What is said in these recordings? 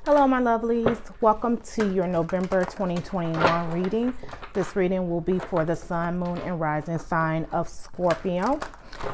Hello, my lovelies. Welcome to your November 2021 reading. This reading will be for the sun, moon, and rising sign of Scorpio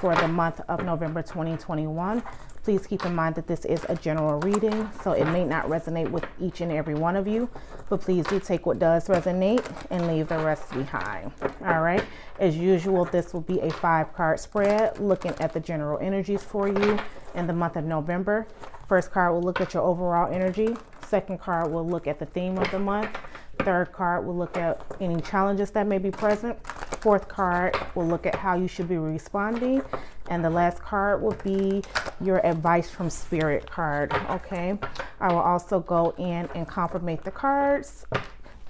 for the month of November 2021. Please keep in mind that this is a general reading, so it may not resonate with each and every one of you, but please do take what does resonate and leave the rest behind. All right. As usual, this will be a 5-card spread looking at the general energies for you in the month of November. First card will look at your overall energy. Second card will look at the theme of the month. Third card will look at any challenges that may be present. Fourth card will look at how you should be responding. And the last card will be your advice from spirit card. Okay. I will also go in and confirmate the cards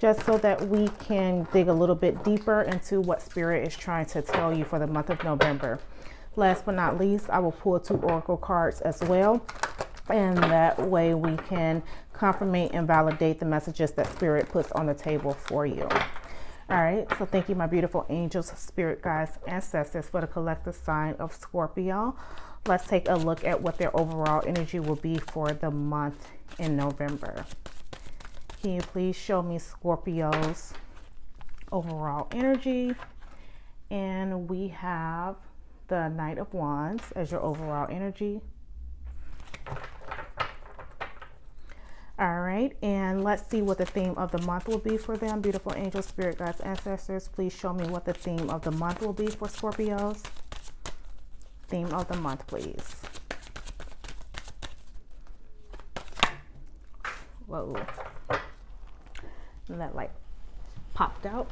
just so that we can dig a little bit deeper into what spirit is trying to tell you for the month of November. Last but not least, I will pull 2 oracle cards as well. And that way we can confirmate and validate the messages that spirit puts on the table for you. All right, so thank you, my beautiful angels, spirit guides, ancestors, for the collective sign of Scorpio. Let's take a look at what their overall energy will be for the month in November. Can you please show me Scorpio's overall energy? And we have the Knight of Wands as your overall energy. All right, and let's see what the theme of the month will be for them. Beautiful angels, spirit guides, ancestors, please show me what the theme of the month will be for Scorpios. Theme of the month, please. Whoa, and that light popped out.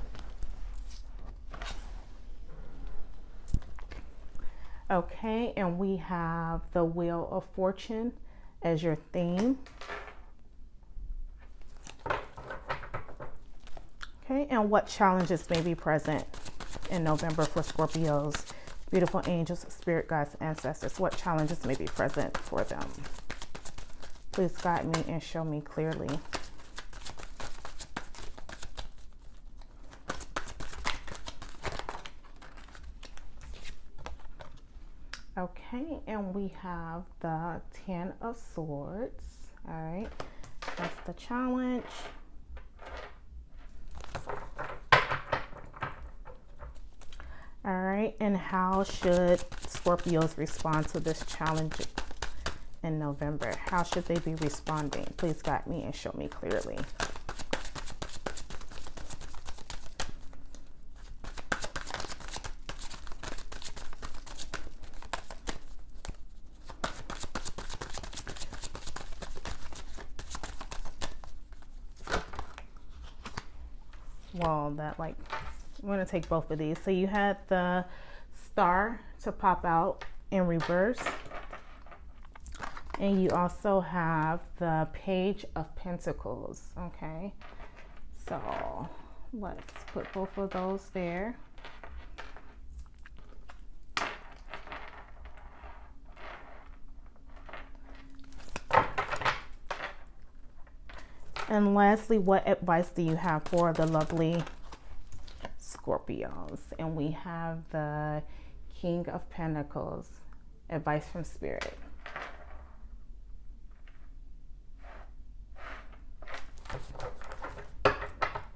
Okay, and we have the Wheel of Fortune as your theme. Okay, and what challenges may be present in November for Scorpios? Beautiful angels, spirit guides, ancestors, what challenges may be present for them? Please guide me and show me clearly. Okay, and we have the 10 of Swords. All right, that's the challenge. All right, and how should Scorpios respond to this challenge in November? How should they be responding? Please guide me and show me clearly. Well, that like, I'm going to take both of these. So you had the Star to pop out in reverse. And you also have the Page of Pentacles. Okay. So let's put both of those there. And lastly, what advice do you have for the lovely Scorpios? And we have the King of Pentacles, advice from spirit.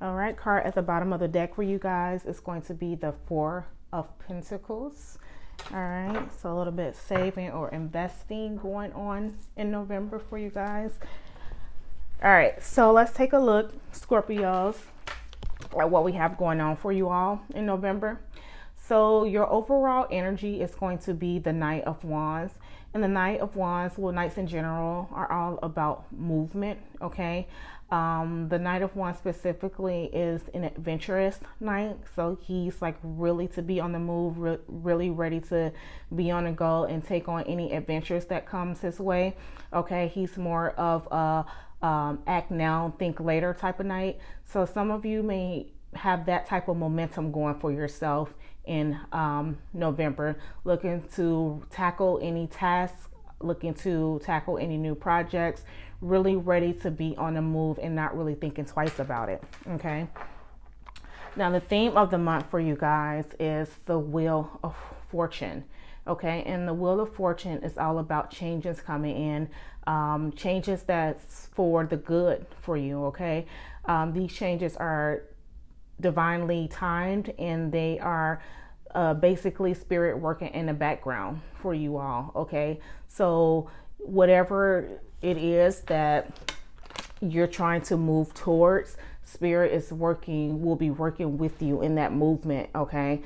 All right, card at the bottom of the deck for you guys is going to be the 4 of Pentacles. All right, so a little bit saving or investing going on in November for you guys. All right, so let's take a look, Scorpios, at what we have going on for you all in November. So your overall energy is going to be the Knight of Wands. And the Knight of Wands, well, knights in general are all about movement, okay? The Knight of Wands specifically is an adventurous knight. So he's like really to be on the move, really ready to be on the go and take on any adventures that comes his way, okay? He's more of a act now, think later type of night. So some of you may have that type of momentum going for yourself in November, looking to tackle any tasks, looking to tackle any new projects, really ready to be on the move and not really thinking twice about it. Okay. Now the theme of the month for you guys is the Wheel of Fortune. Okay, and the Wheel of Fortune is all about changes coming in, changes that's for the good for you. Okay, these changes are divinely timed, and they are basically spirit working in the background for you all. Okay, so whatever it is that you're trying to move towards, spirit is working, will be working with you in that movement. Okay,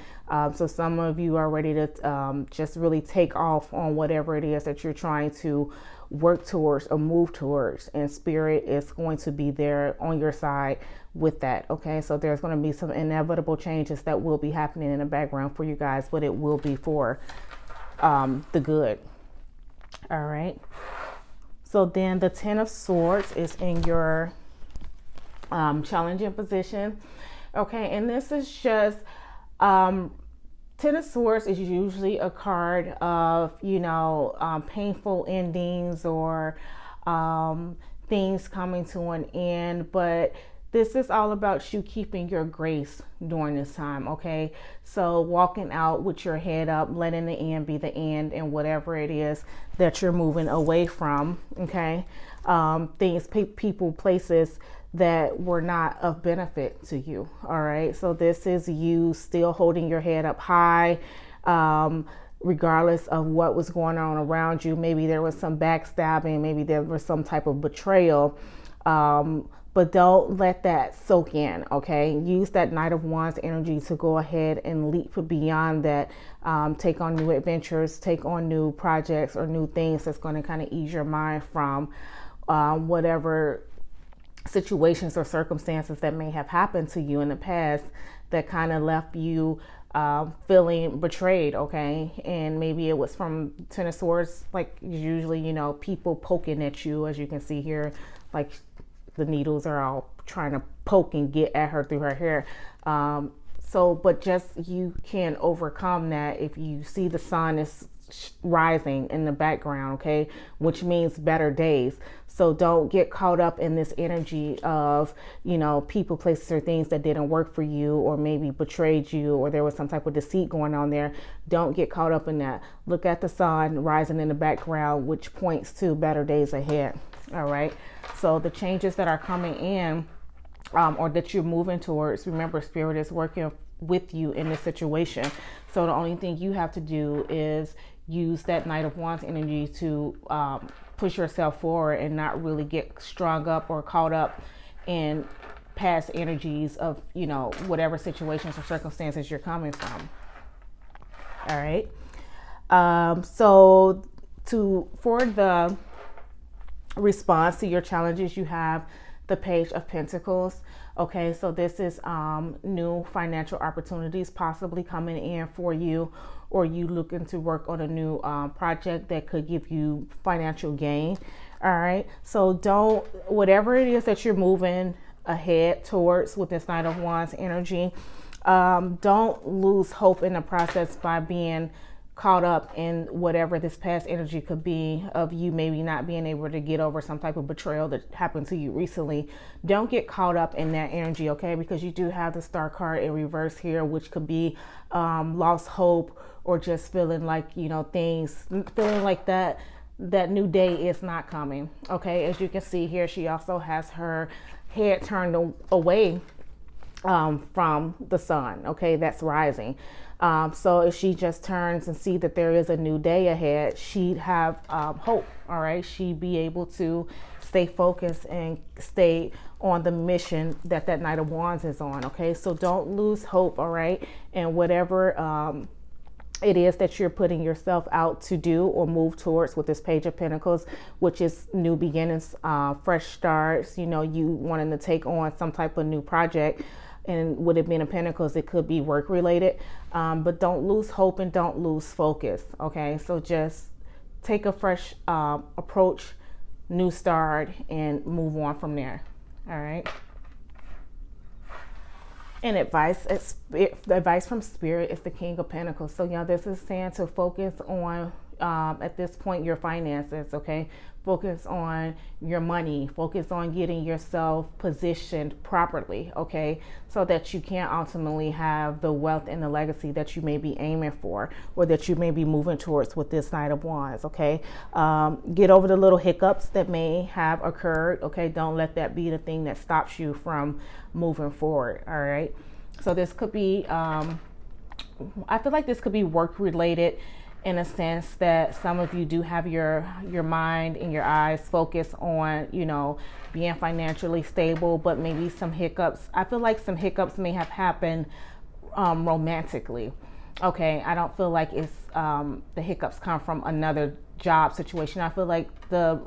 so some of you are ready to just really take off on whatever it is that you're trying to work towards or move towards, and spirit is going to be there on your side with that. Okay, so there's going to be some inevitable changes that will be happening in the background for you guys, but it will be for the good. All right, so then the Ten of Swords is in your challenging position. Okay, and this is just Ten of Swords is usually a card of, you know, painful endings or things coming to an end, but this is all about you keeping your grace during this time. Okay, so walking out with your head up, letting the end be the end, and whatever it is that you're moving away from. Okay, things, people, places that were not of benefit to you. All right, so this is you still holding your head up high, regardless of what was going on around you. Maybe there was some backstabbing, maybe there was some type of betrayal, but don't let that soak in. Okay, use that Knight of Wands energy to go ahead and leap beyond that, take on new adventures, take on new projects or new things that's going to kind of ease your mind from whatever situations or circumstances that may have happened to you in the past that kind of left you feeling betrayed. Okay, and maybe it was from Ten of Swords, like usually, you know, people poking at you, as you can see here, like the needles are all trying to poke and get at her through her hair. So, but just you can overcome that if you see the sun is rising in the background. Okay, which means better days. So don't get caught up in this energy of, you know, people, places, or things that didn't work for you, or maybe betrayed you, or there was some type of deceit going on there. Don't get caught up in that. Look at the sun rising in the background, which points to better days ahead. All right, so the changes that are coming in, or that you're moving towards, remember, spirit is working with you in this situation. So the only thing you have to do is use that Knight of Wands energy to push yourself forward and not really get strung up or caught up in past energies of, you know, whatever situations or circumstances you're coming from. All right, so for the response to your challenges, you have the Page of Pentacles. Okay, so this is new financial opportunities possibly coming in for you, or you looking to work on a new project that could give you financial gain. All right, so don't, whatever it is that you're moving ahead towards with this Knight of Wands energy, don't lose hope in the process by being caught up in whatever this past energy could be of you maybe not being able to get over some type of betrayal that happened to you recently. Don't get caught up in that energy. Okay, because you do have the Star card in reverse here, which could be lost hope, or just feeling like, you know, things, feeling like that new day is not coming. Okay, as you can see here, she also has her head turned away from the sun. Okay, that's rising. So if she just turns and see that there is a new day ahead, she'd have hope. All right, she'd be able to stay focused and stay on the mission that Knight of Wands is on. Okay, so don't lose hope. All right, and whatever it is that you're putting yourself out to do or move towards with this Page of Pentacles, which is new beginnings, fresh starts, you know, you wanting to take on some type of new project. And with it being a Pentacles, it could be work related, but don't lose hope and don't lose focus. Okay, so just take a fresh approach, new start, and move on from there. All right. And the advice from Spirit is the King of Pentacles. So, this is saying to focus on at this point your finances, okay? Focus on your money, focus on getting yourself positioned properly, okay? So that you can ultimately have the wealth and the legacy that you may be aiming for, or that you may be moving towards with this Knight of Wands, okay? Get over the little hiccups that may have occurred, okay? Don't let that be the thing that stops you from moving forward, all right? So this could be, I feel like this could be work related, in a sense that some of you do have your mind and your eyes focused on, you know, being financially stable, but maybe some hiccups. I feel like some hiccups may have happened romantically. Okay, I don't feel like it's the hiccups come from another job situation. I feel like the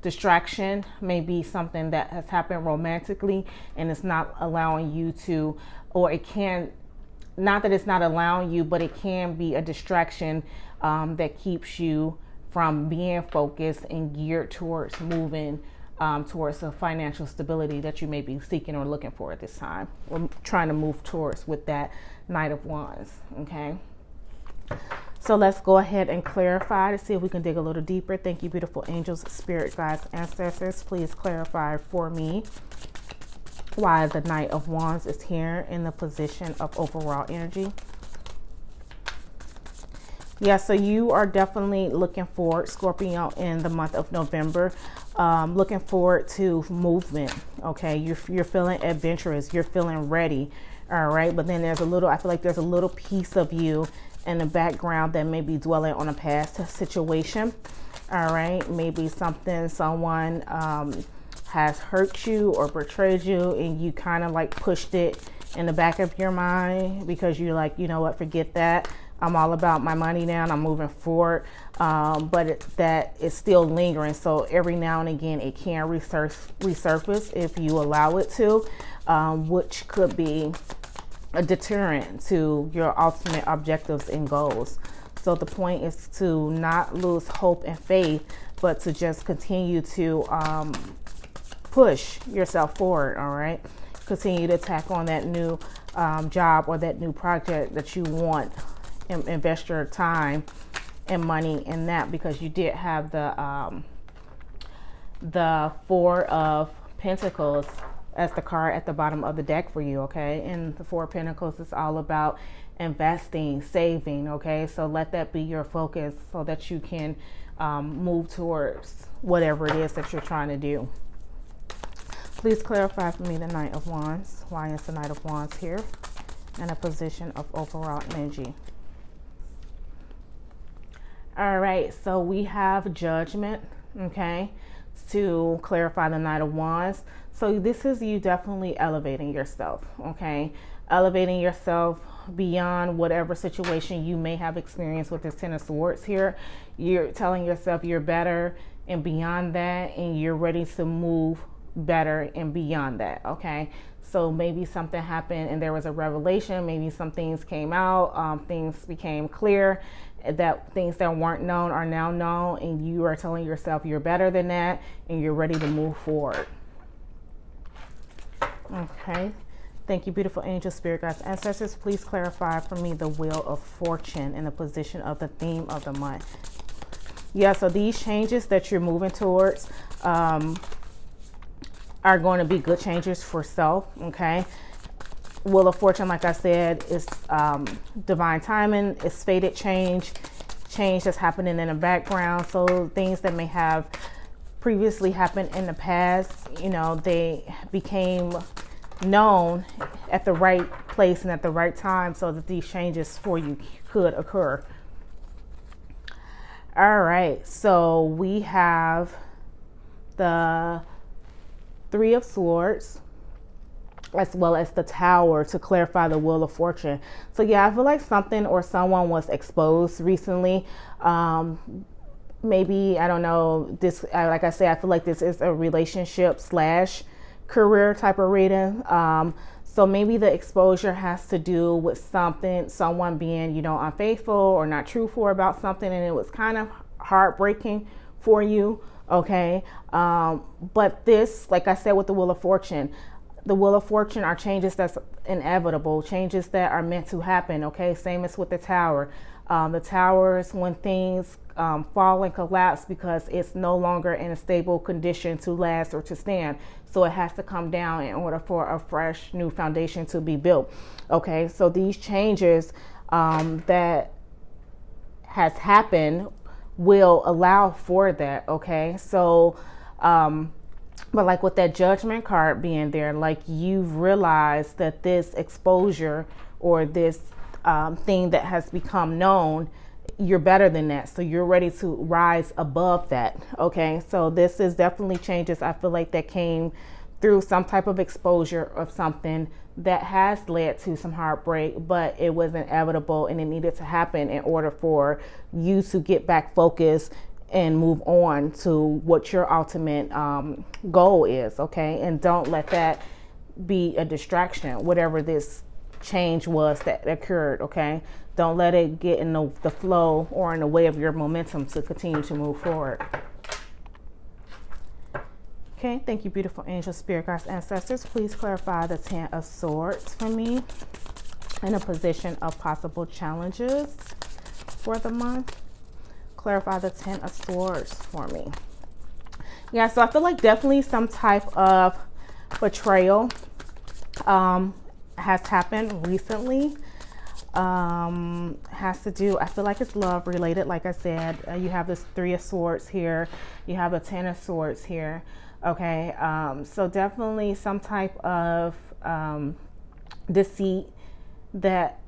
distraction may be something that has happened romantically, and it's not allowing you to, or it can, not that it's not allowing you, but it can be a distraction that keeps you from being focused and geared towards moving towards a financial stability that you may be seeking or looking for at this time, or trying to move towards with that Knight of Wands, okay? So let's go ahead and clarify to see if we can dig a little deeper. Thank you, beautiful angels, spirit guides, ancestors. Please clarify for me why the Knight of Wands is here in the position of overall energy. Yeah, so you are definitely looking forward, Scorpio, in the month of November, looking forward to movement, okay? You're feeling adventurous, you're feeling ready, all right? But then there's a little, I feel like there's a little piece of you in the background that may be dwelling on a past situation, all right? Maybe someone has hurt you or betrayed you, and you kind of like pushed it in the back of your mind because you're like, you know what, forget that. I'm all about my money now and I'm moving forward. But that is still lingering. So every now and again, it can resurface if you allow it to, which could be a deterrent to your ultimate objectives and goals. So the point is to not lose hope and faith, but to just continue to push yourself forward, all right? Continue to tack on that new job or that new project that you want. Invest your time and money in that, because you did have the Four of Pentacles as the card at the bottom of the deck for you, okay? And the Four of Pentacles is all about investing, saving, okay? So let that be your focus so that you can move towards whatever it is that you're trying to do. Please clarify for me the Knight of Wands. Why is the Knight of Wands here in a position of overall energy? All right, so we have Judgment, okay, to clarify the Knight of Wands. So this is you definitely elevating yourself, okay? Elevating yourself beyond whatever situation you may have experienced with this Ten of Swords here. You're telling yourself you're better and beyond that, and you're ready to move better and beyond that, okay? So maybe something happened and there was a revelation, maybe some things came out, things became clear, that things that weren't known are now known, and you are telling yourself you're better than that and you're ready to move forward. Okay, thank you, beautiful angels, spirit guides, ancestors. Please clarify for me the Wheel of Fortune in the position of the theme of the month. Yeah, so these changes that you're moving towards are going to be good changes for self, okay? Wheel of Fortune, like I said, is divine timing. It's fated change that's happening in the background. So things that may have previously happened in the past, you know, they became known at the right place and at the right time so that these changes for you could occur. All right, so we have the Three of Swords, as well as the Tower to clarify the Wheel of Fortune. So yeah, I feel like something or someone was exposed recently. Maybe, I don't know, this, like I said, I feel like this is a relationship / career type of reading. So maybe the exposure has to do with someone being, you know, unfaithful or not truthful about something, and it was kind of heartbreaking for you, okay? But this, like I said, with the Wheel of Fortune are changes that's inevitable, changes that are meant to happen, okay? Same as with the Tower. The Tower is when things fall and collapse because it's no longer in a stable condition to last or to stand. So it has to come down in order for a fresh new foundation to be built. Okay, so these changes that has happened will allow for that. Okay, so but like with that Judgment card being there, like you've realized that this exposure or this thing that has become known, you're better than that. So you're ready to rise above that. Okay, so this is definitely changes, I feel like, that came through some type of exposure of something that has led to some heartbreak, but it was inevitable and it needed to happen in order for you to get back focused and move on to what your ultimate goal is. Okay, and don't let that be a distraction, whatever this change was that occurred. Okay, don't let it get in the flow or in the way of your momentum to continue to move forward. Okay, thank you, beautiful angels, spirit guides, ancestors. Please clarify the 10 of Swords for me in a position of possible challenges for the month. Clarify the 10 of Swords for me. Yeah, so I feel like definitely some type of betrayal has happened recently. Has to do, I feel like it's love related. Like I said, you have this 3 of Swords here, you have a 10 of Swords here. Okay, so definitely some type of deceit that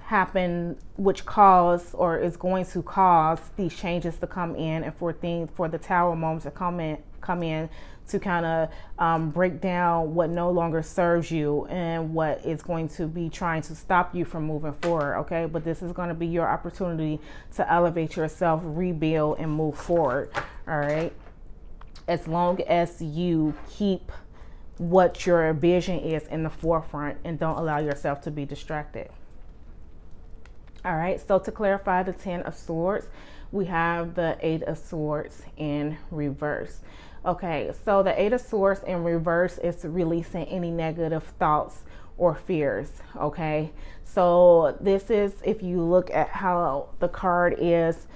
happened, which caused or is going to cause these changes to come in, and for the Tower moments to come in to kind of break down what no longer serves you and what is going to be trying to stop you from moving forward. Okay, but this is going to be your opportunity to elevate yourself, rebuild, and move forward. All right, as long as you keep what your vision is in the forefront and don't allow yourself to be distracted. All right, so to clarify the 10 of Swords, we have the 8 of Swords in reverse. Okay, so the 8 of Swords in reverse is releasing any negative thoughts or fears. Okay, so this is, if you look at how the card is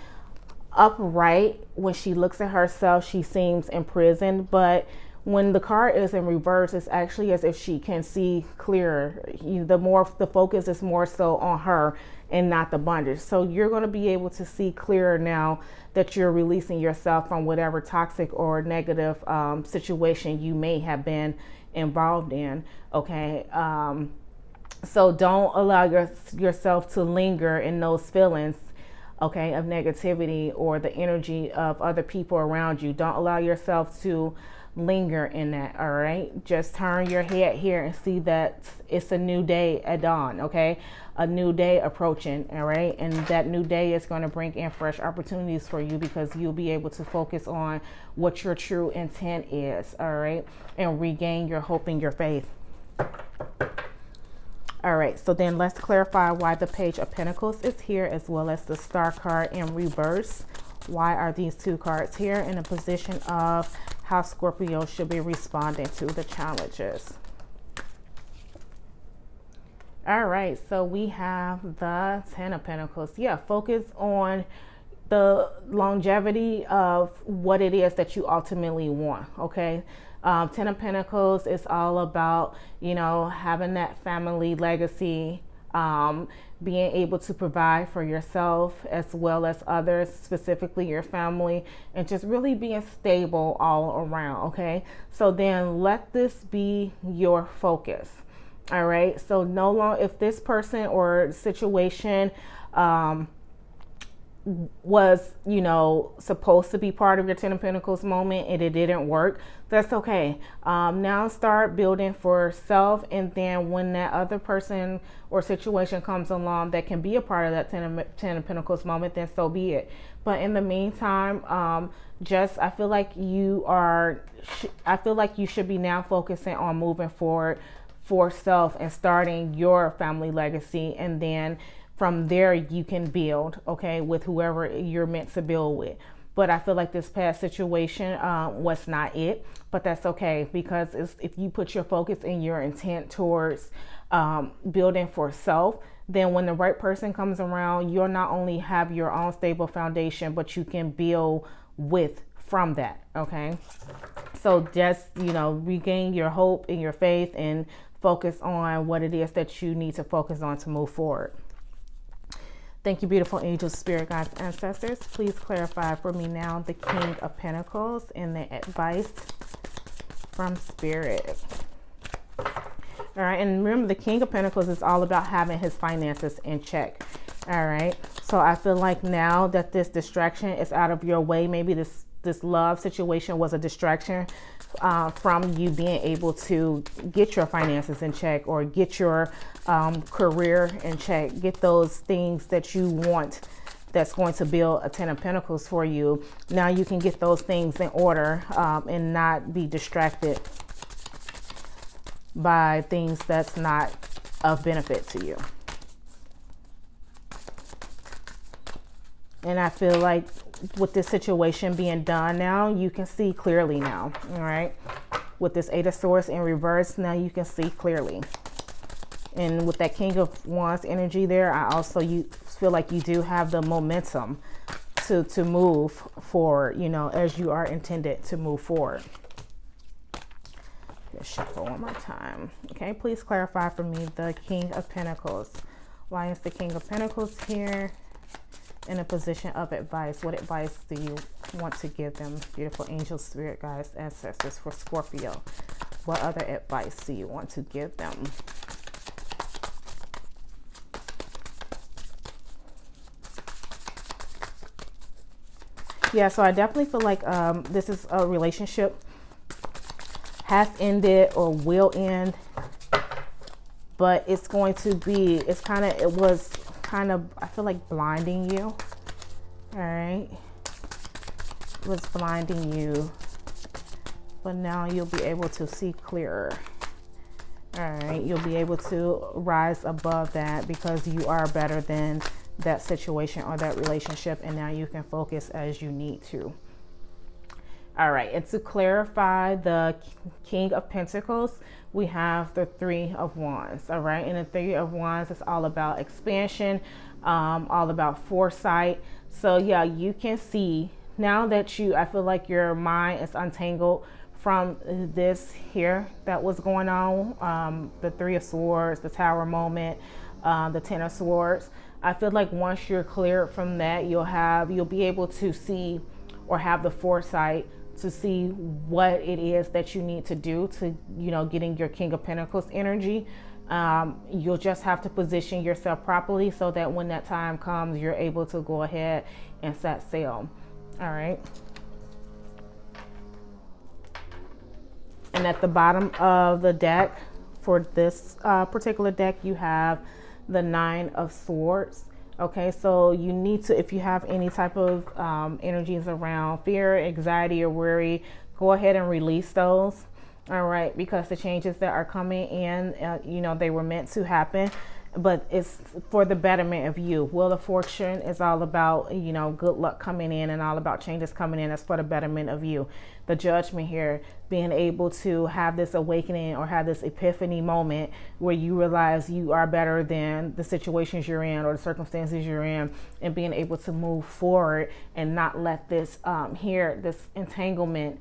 upright, when she looks at herself, she seems imprisoned, but when the card is in reverse, it's actually as if she can see clearer. The focus is more so on her and not the bondage. So you're going to be able to see clearer now that you're releasing yourself from whatever toxic or negative situation you may have been involved in. Okay, so don't allow yourself to linger in those feelings, okay, of negativity or the energy of other people around you. Don't allow yourself to linger in that. All right, just turn your head here and see that it's a new day at dawn. Okay, a new day approaching. All right, and that new day is going to bring in fresh opportunities for you because you'll be able to focus on what your true intent is. All right, and regain your hope and your faith. All right, so then let's clarify why the Page of Pentacles is here, as well as the Star card in reverse. Why are these two cards here in a position of how Scorpio should be responding to the challenges? All right, so we have the 10 of Pentacles. Yeah, focus on the longevity of what it is that you ultimately want. Okay, 10 of Pentacles is all about, you know, having that family legacy, being able to provide for yourself as well as others, specifically your family, and just really being stable all around. Okay, so then let this be your focus. All right, so no longer, if this person or situation was, you know, supposed to be part of your 10 of Pentacles moment and it didn't work, that's okay. Now start building for self, and then when that other person or situation comes along that can be a part of that 10 of Pentacles moment, then so be it. But in the meantime, I feel like you should be now focusing on moving forward for self and starting your family legacy, and then from there you can build, okay, with whoever you're meant to build with. But I feel like this past situation was not it, but that's okay, because if you put your focus and your intent towards building for self, then when the right person comes around, you'll not only have your own stable foundation, but you can build from that. Okay. So just, you know, regain your hope and your faith and focus on what it is that you need to focus on to move forward. Thank you, beautiful angels, spirit guides, ancestors. Please clarify for me now the King of Pentacles and the advice from Spirit. All right. And remember, the King of Pentacles is all about having his finances in check. All right. So I feel like now that this distraction is out of your way, maybe this love situation was a distraction from you being able to get your finances in check, or get your career in check, get those things that you want that's going to build a 10 of Pentacles for you. Now you can get those things in order and not be distracted by things that's not of benefit to you. And I feel like with this situation being done now, you can see clearly now. All right. With this Eight of Swords in reverse, now you can see clearly. And with that King of Wands energy there, I also feel like you do have the momentum to move forward, you know, as you are intended to move forward. Just shuffle one more time. Okay, please clarify for me the King of Pentacles. Why is the King of Pentacles here in a position of advice? What advice do you want to give them, beautiful angels, spirit guides, ancestors, for Scorpio? What other advice do you want to give them? Yeah, so I definitely feel like this is a relationship has ended or will end, but it's going to be, it was kind of, I feel like, blinding you. All right. It was blinding you, but now you'll be able to see clearer. All right. You'll be able to rise above that because you are better than that situation or that relationship, and now you can focus as you need to. All right, and to clarify the King of Pentacles, we have the Three of Wands. All right, and the Three of Wands is all about expansion, all about foresight. So yeah, you can see now that I feel like your mind is untangled from this here that was going on, the Three of Swords, the Tower moment, the Ten of Swords. I feel like once you're cleared from that, you'll be able to see, or have the foresight to see what it is that you need to do to, you know, getting your King of Pentacles energy. You'll just have to position yourself properly so that when that time comes, you're able to go ahead and set sail. All right. And at the bottom of the deck for this particular deck, you have the Nine of Swords. Okay, so you need to, if you have any type of energies around fear, anxiety, or worry, go ahead and release those. All right, because the changes that are coming in, you know, they were meant to happen, but it's for the betterment of you. Wheel of Fortune is all about, you know, good luck coming in and all about changes coming in. That's for the betterment of you. The Judgment here, being able to have this awakening or have this epiphany moment where you realize you are better than the situations you're in or the circumstances you're in, and being able to move forward and not let this this entanglement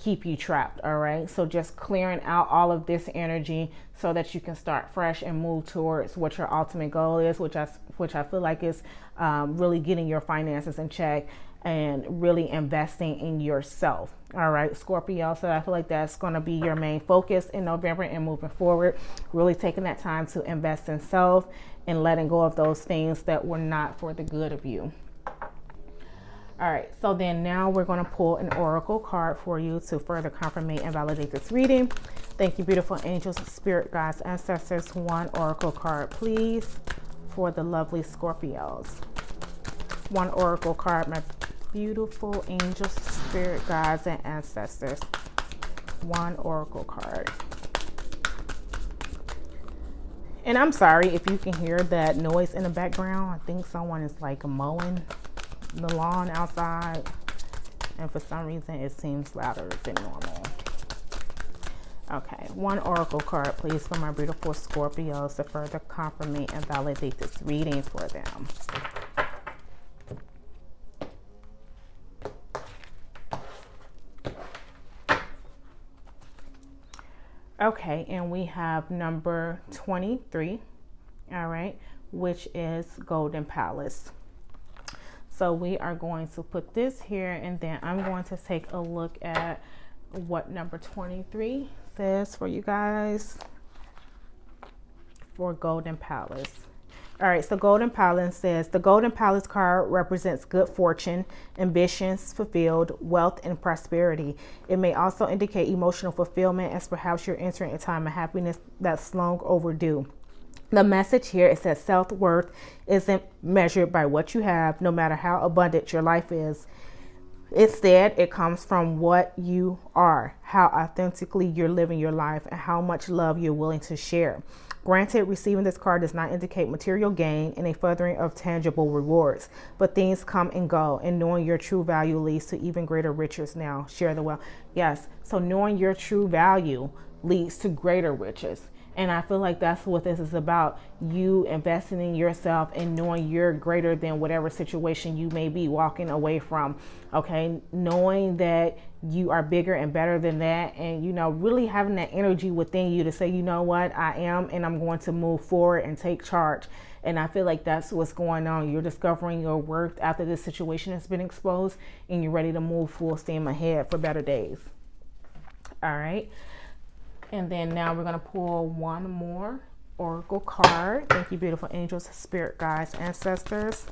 keep you trapped. All right, so just clearing out all of this energy so that you can start fresh and move towards what your ultimate goal is, which I feel like is really getting your finances in check and really investing in yourself. All right, Scorpio. So I feel like that's going to be your main focus in November and moving forward, really taking that time to invest in self and letting go of those things that were not for the good of you. All right, so then now we're going to pull an oracle card for you to further confirm and validate this reading. Thank you, beautiful angels, spirit guides, ancestors. One oracle card, please, for the lovely Scorpios. One oracle card, my beautiful angels, spirit guides, and ancestors. One oracle card. And I'm sorry if you can hear that noise in the background. I think someone is like mowing the lawn outside, and for some reason it seems louder than normal. Okay, one oracle card, please, for my beautiful Scorpios to further confirm and validate this reading for them. Okay, and we have number 23, all right, which is Golden Palace. So we are going to put this here, and then I'm going to take a look at what number 23 says for you guys for Golden Palace. All right, so Golden Palace says, the Golden Palace card represents good fortune, ambitions fulfilled, wealth, and prosperity. It may also indicate emotional fulfillment, as perhaps you're entering a time of happiness that's long overdue. The message here, it says self-worth isn't measured by what you have, no matter how abundant your life is. Instead, it comes from what you are, how authentically you're living your life, and how much love you're willing to share. Granted, receiving this card does not indicate material gain and a furthering of tangible rewards, but things come and go, and knowing your true value leads to even greater riches. Now, share the wealth. Yes, so knowing your true value leads to greater riches. And I feel like that's what this is about. You investing in yourself and knowing you're greater than whatever situation you may be walking away from. Okay. Knowing that you are bigger and better than that. And, you know, really having that energy within you to say, you know what, I am, and I'm going to move forward and take charge. And I feel like that's what's going on. You're discovering your worth after this situation has been exposed, and you're ready to move full steam ahead for better days. All right. And then now we're going to pull one more oracle card. Thank you, beautiful angels, spirit guides, ancestors.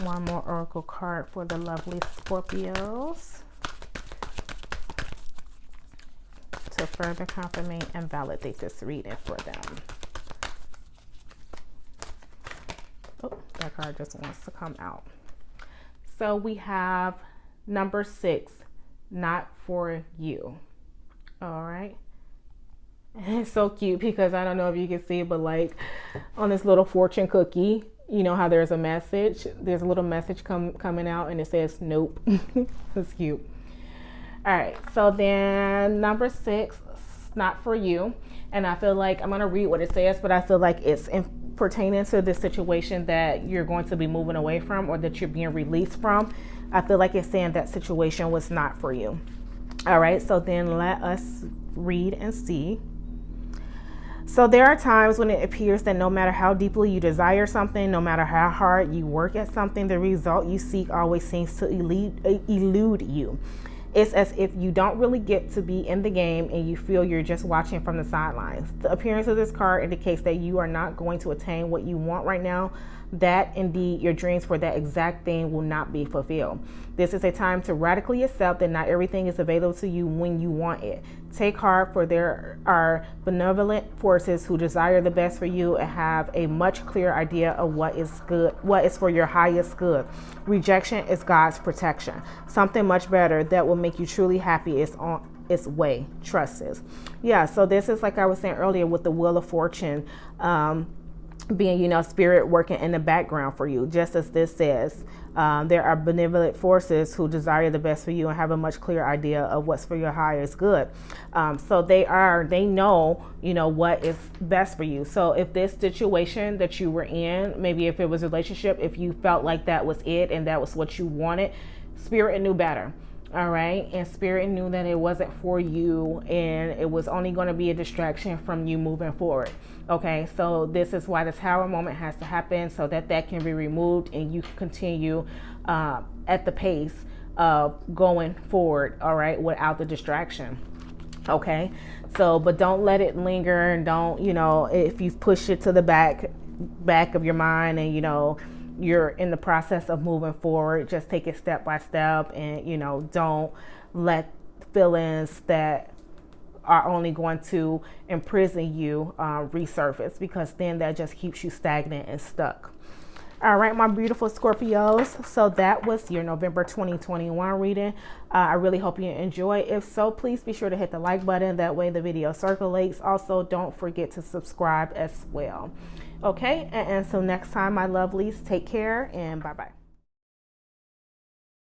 One more oracle card for the lovely Scorpios to further confirm and validate this reading for them. Oh, that card just wants to come out. So we have number 6. Not for you. All right. And it's so cute because I don't know if you can see, but like on this little fortune cookie, you know how there's a message, there's a little message coming out, and it says nope. It's cute. All right, so then number 6, not for you. And I feel like I'm gonna read what it says, but I feel like it's pertaining to the situation that you're going to be moving away from, or that you're being released from. I feel like it's saying that situation was not for you. All right, so then let us read and see. So there are times when it appears that no matter how deeply you desire something, no matter how hard you work at something, the result you seek always seems to elude you. It's as if you don't really get to be in the game, and you feel you're just watching from the sidelines. The appearance of this card indicates that you are not going to attain what you want right now, that indeed your dreams for that exact thing will not be fulfilled. This is a time to radically accept that not everything is available to you when you want it. Take heart, for there are benevolent forces who desire the best for you and have a much clearer idea of what is good, what is for your highest good. Rejection is God's protection. Something much better that will make you truly happy is on its way. Trust this. Yeah, so this is like I was saying earlier with the Wheel of Fortune, being, you know, spirit working in the background for you, just as this says. There are benevolent forces who desire the best for you and have a much clearer idea of what's for your highest good. So they know, you know, what is best for you. So if this situation that you were in, maybe if it was a relationship, if you felt like that was it and that was what you wanted, spirit knew better. All right. And spirit knew that it wasn't for you, and it was only going to be a distraction from you moving forward. Okay. So this is why the Tower moment has to happen, so that can be removed and you can continue at the pace of going forward. All right. Without the distraction. Okay. So, but don't let it linger, and don't, you know, if you push it to the back of your mind, and, you know, you're in the process of moving forward, just take it step by step, and, you know, don't let feelings that are only going to imprison you resurface, because then that just keeps you stagnant and stuck. All right, my beautiful Scorpios. So that was your November 2021 reading. I really hope you enjoy. If so, please be sure to hit the like button. That way the video circulates. Also, don't forget to subscribe as well. Okay, and so next time, my lovelies, take care and bye-bye.